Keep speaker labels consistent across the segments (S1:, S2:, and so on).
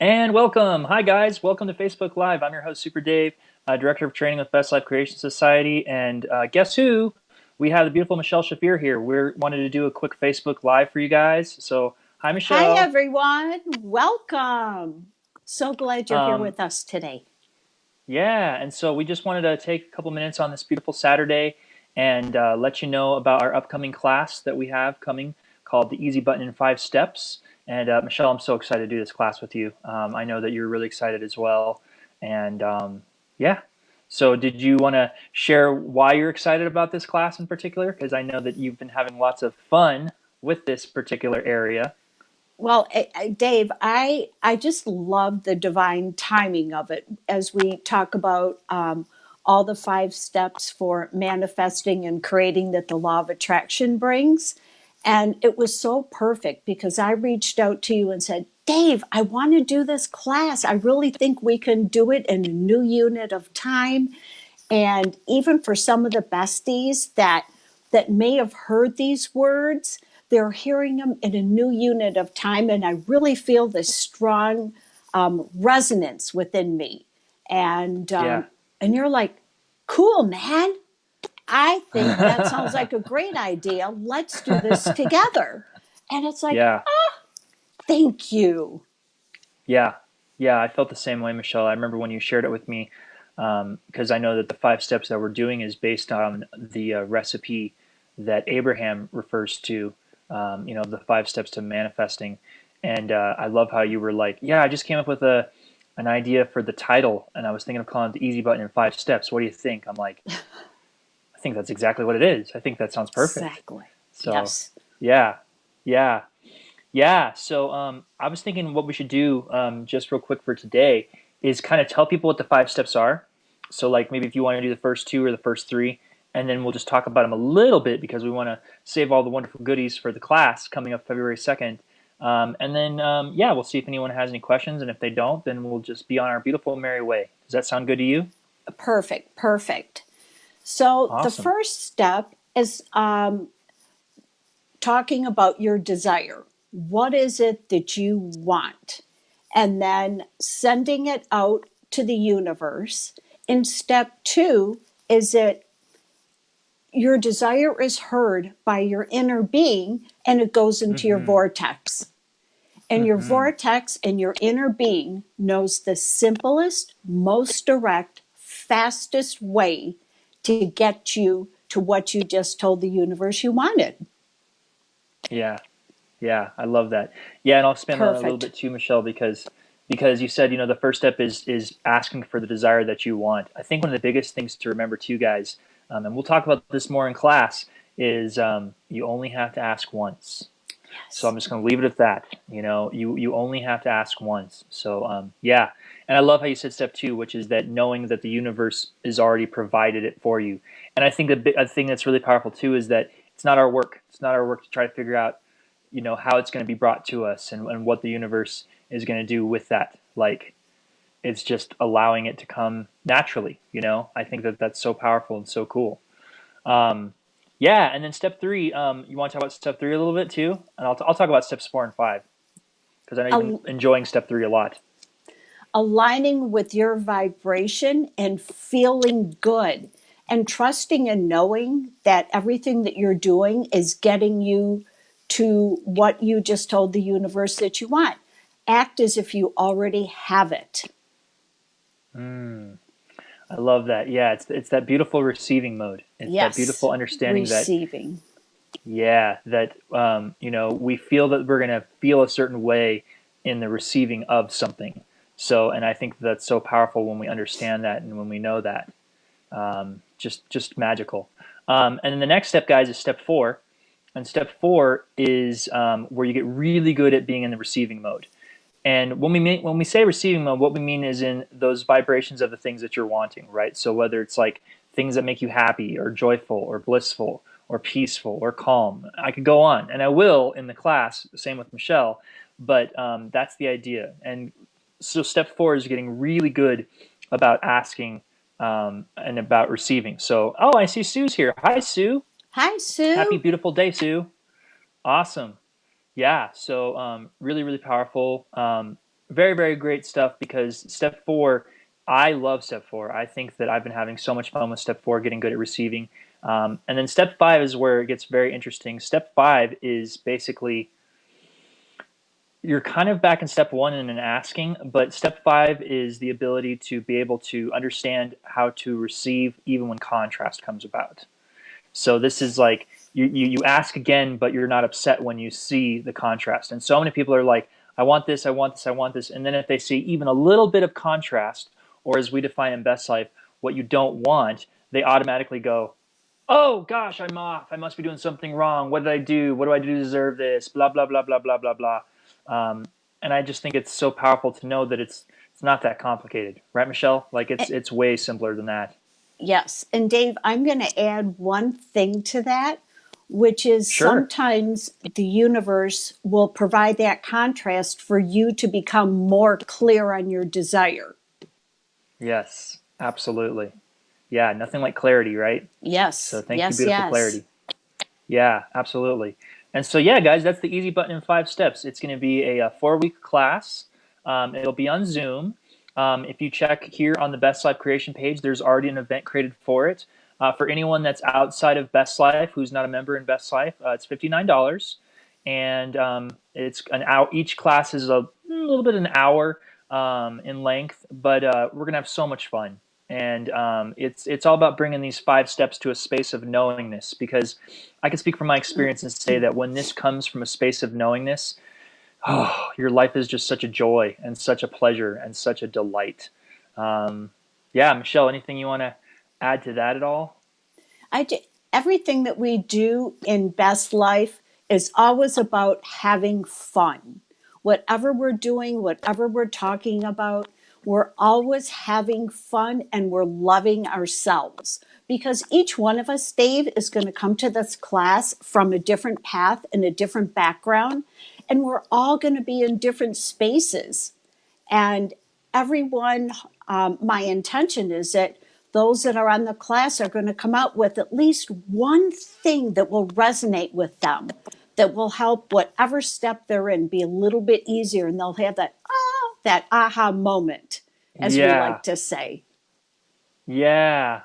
S1: And welcome. Hi, guys. Welcome to Facebook Live. I'm your host, Super Dave, Director of Training with Best Life Creation Society. And guess who? We have the beautiful Michelle Shafir here. We wanted to do a quick Facebook Live for you guys. So, hi,
S2: Hi,
S1: Michelle.
S2: everyone. Welcome. So glad you're here
S1: Um,
S2: with us today.
S1: yeah, and so we just wanted to take a couple minutes on this beautiful Saturday and let you know about our upcoming class that we have coming called the Easy Button in 5 Steps. And Michelle, I'm so excited to do this class with you. I know that you're really excited as well. And yeah, so did you want to share why you're excited about this class in particular? Because I know that you've been having lots of fun with this particular area.
S2: Well, Dave, I just love the divine timing of it as we talk about all the 5 steps for manifesting and creating that the law of attraction brings. And it was so perfect because I reached out to you and said, Dave, I want to do this class. I really think we can do it in a new unit of time. And even for some of the besties that may have heard these words, they're hearing them in a new unit of time, and I really feel this strong resonance within me. And
S1: Yeah.
S2: and you're like, cool, man. I think that sounds like a great idea. Let's do this together. And it's like,
S1: Yeah.
S2: thank you.
S1: Yeah, yeah, I felt the same way, Michelle. I remember when you shared it with me, because I know that the 5 steps that we're doing is based on the recipe that Abraham refers to, the 5 steps to manifesting. And I love how you were like, yeah, I just came up with an idea for the title, and I was thinking of calling it the Easy Button in 5 Steps. What do you think? I'm like, I think that's exactly what it is. I think that sounds perfect.
S2: Exactly.
S1: So,
S2: Yes.
S1: yeah, yeah. Yeah, so I was thinking what we should do just real quick for today is kind of tell people what the 5 steps are. So, like maybe if you want to do the first two or the first three, and then we'll just talk about them a little bit because we want to save all the wonderful goodies for the class coming up February 2nd. And then, yeah, we'll see if anyone has any questions. And if they don't, then we'll just be on our beautiful merry way. Does that sound good to you?
S2: Perfect. Perfect. So the
S1: Awesome.
S2: first step is talking about your desire. What is it that you want? And then sending it out to the universe. In step two, is it your desire is heard by your inner being and it goes into your
S1: Mm-hmm.
S2: vortex. And your
S1: Mm-hmm.
S2: vortex and your inner being knows the simplest, most direct, fastest way to get you to what you just told the universe you wanted.
S1: Yeah. Yeah, I love that. Yeah, and I'll expand on that a little
S2: Perfect.
S1: bit too, Michelle, because you said the first step is asking for the desire that you want. I think one of the biggest things to remember too, guys, and we'll talk about this more in class, is you only have to ask once. So
S2: Yes.
S1: I'm just going to leave it at that. You only have to ask once. So yeah, and I love how you said step two, which is that knowing that the universe is already provided it for you. And I think a thing that's really powerful too is that it's not our work. It's not our work to try to figure out how it's going to be brought to us and what the universe is going to do with that. Like it's just allowing it to come naturally. I think that that's so powerful and so cool. um, yeah, and then step three, you want to talk about step three a little bit too, and I'll talk about steps 4 and 5 because I know you've been
S2: Al-
S1: enjoying step three a lot.
S2: Aligning with your vibration and feeling good and trusting and knowing that everything that you're doing is getting you to what you just told the universe that you want. Act as if you already have it.
S1: Mm, I love that. Yeah, it's that beautiful receiving mode. It's that
S2: Yes,
S1: beautiful understanding that
S2: receiving.
S1: yeah, that we feel that we're gonna feel a certain way in the receiving of something. So, and I think that's so powerful when we understand that and when we know that. Just magical. And then the next step, guys, is step four. And step four is where you get really good at being in the receiving mode. And when we say receiving mode, what we mean is in those vibrations of the things that you're wanting, right? So whether it's like things that make you happy or joyful or blissful or peaceful or calm, I could go on, and I will in the class. Same with Michelle, but that's the idea. And so step four is getting really good about asking and about receiving. So, oh, I see Sue's here. Hi, Sue.
S2: Hi,
S1: Happy
S2: Sue.
S1: beautiful day, Sue. Awesome. Yeah, so really, really powerful. very, very great stuff because step four, I love step four. I think that I've been having so much fun with step four, getting good at receiving. And then step five is where it gets very interesting. Step five is basically you're kind of back in step one in an asking, but step five is the ability to be able to understand how to receive even when contrast comes about. So this is like you ask again, but you're not upset when you see the contrast. And so many people are like, I want this, I want this, I want this. And then if they see even a little bit of contrast, or as we define in Best Life, what you don't want, they automatically go, oh gosh, I'm off. I must be doing something wrong. What did I do? What do I do to deserve this? Blah blah blah blah blah blah blah. Um, and I just think it's so powerful to know that it's not that complicated, right, Michelle? Like it's way simpler than that.
S2: Yes. And Dave, I'm going to add one thing to that, which is
S1: Sure.
S2: sometimes the universe will provide that contrast for you to become more clear on your desire.
S1: Yes, absolutely. Yeah, nothing like clarity, right? So
S2: Yes,
S1: thank you,
S2: yes,
S1: beautiful
S2: yes.
S1: clarity. Yeah, absolutely. And so, yeah, guys, that's the easy button in 5 steps. It's going to be a 4 week class. It'll be on Zoom. If you check here on the Best Life creation page, there's already an event created for it. For anyone that's outside of Best Life, who's not a member in Best Life, it's $59, and it's an hour. Each class is a little bit an hour in length, but we're gonna have so much fun. And it's all about bringing these 5 steps to a space of knowingness, because I can speak from my experience and say that when this comes from a space of knowingness, oh, your life is just such a joy and such a pleasure and such a delight. Um, yeah, Michelle, anything you want to add to that at all?
S2: I do, everything that we do in Best Life is always about having fun. Whatever we're doing, whatever we're talking about, we're always having fun and we're loving ourselves. Because each one of us, Dave, is going to come to this class from a different path and a different background. And we're all going to be in different spaces. And everyone, my intention is that those that are on the class are going to come out with at least one thing that will resonate with them, that will help whatever step they're in be a little bit easier, and they'll have that that aha moment, as we
S1: Yeah,
S2: like to say.
S1: yeah.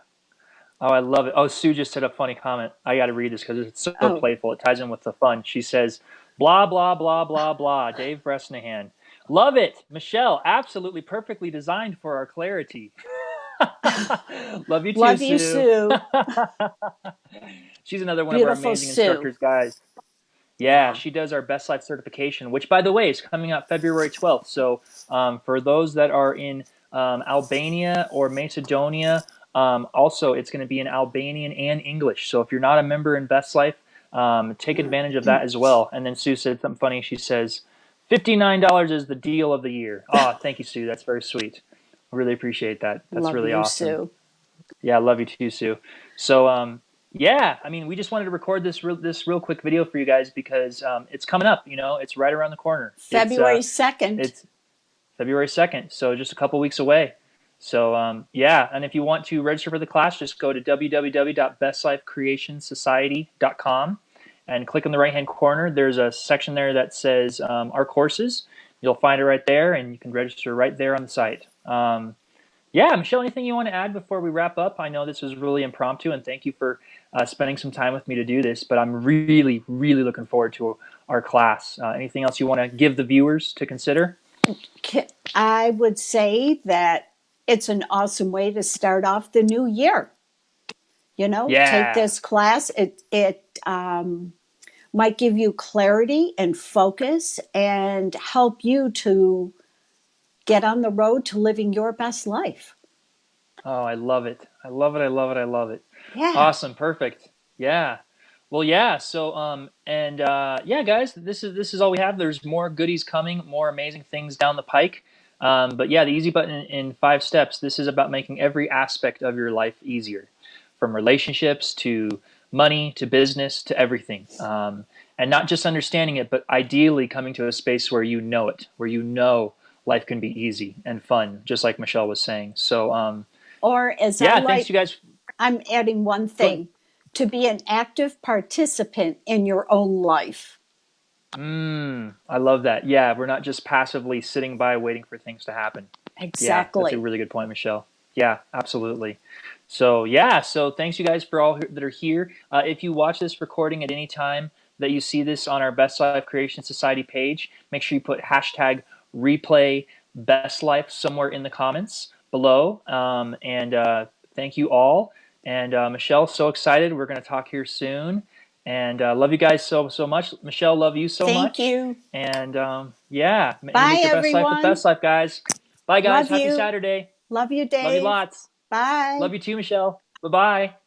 S1: Oh, I love it. Oh, Sue just said a funny comment. I got to read this because it's so
S2: Oh,
S1: playful. It ties in with the fun. She says, blah, blah, blah, blah, blah. Dave Bresnahan. Love it. Michelle, absolutely perfectly designed for our clarity. Love you too,
S2: love you,
S1: Sue.
S2: Sue.
S1: She's another one of our
S2: Beautiful
S1: amazing
S2: Sue.
S1: instructors, guys. Yeah,
S2: Yeah.
S1: she does our Best Life certification, which, by the way, is coming out February 12th. So, for those that are in Albania or Macedonia, also it's going to be in Albanian and English. So, if you're not a member in Best Life, take advantage of that as well. And then Sue said something funny. She says, $59 is the deal of the year. Oh, thank you, Sue. That's very sweet. I really appreciate that. That's
S2: Love
S1: really
S2: you,
S1: awesome.
S2: Sue.
S1: Yeah, I love you too, Sue. So, yeah, I mean, we just wanted to record this real quick video for you guys because it's coming up. It's right around the corner.
S2: February 2nd.
S1: It's February 2nd, so just a couple weeks away. So, yeah, and if you want to register for the class, just go to www.bestlifecreationsociety.com and click in the right hand corner. There's a section there that says our courses. You'll find it right there, and you can register right there on the site. Yeah, Michelle, anything you want to add before we wrap up? I know this was really impromptu, and thank you for spending some time with me to do this, but I'm really, really looking forward to our class. Anything else you want to give the viewers to consider?
S2: I would say that it's an awesome way to start off the new year. Take
S1: Yeah.
S2: this class. It might give you clarity and focus and help you to get on the road to living your best life.
S1: Oh, I love it. I love it. I love it. I love it.
S2: Yeah.
S1: Awesome. Perfect. Yeah. Well, yeah. So, and yeah, guys, this is all we have. There's more goodies coming, more amazing things down the pike. But yeah, the easy button in 5 steps. This is about making every aspect of your life easier, from relationships to money to business to everything. And not just understanding it, but ideally coming to a space where you know it, where you know life can be easy and fun, just like Michelle was saying. So,
S2: Or as I
S1: yeah, thanks
S2: like,
S1: you guys.
S2: I'm adding one
S1: Go ahead.
S2: thing, to be an active participant in your own life.
S1: I love that. Yeah, we're not just passively sitting by waiting for things to happen. Yeah, that's a
S2: Exactly.
S1: really good point, Michelle. Yeah, absolutely. So yeah, so thanks you guys for all that are here. If you watch this recording at any time that you see this on our Best Life Creation Society page, make sure you put hashtag replay Best Life somewhere in the comments below. And thank you all. And Michelle, so excited. We're going to talk here soon. And love you guys so much. Michelle, love you so
S2: Thank
S1: much.
S2: you.
S1: And yeah,
S2: Bye,
S1: make your best life the
S2: everyone.
S1: best life, guys. Bye, guys.
S2: Love
S1: Happy
S2: you.
S1: Saturday.
S2: Love you,
S1: Love you
S2: Dave.
S1: lots.
S2: Bye.
S1: Love you too, Michelle. Bye bye.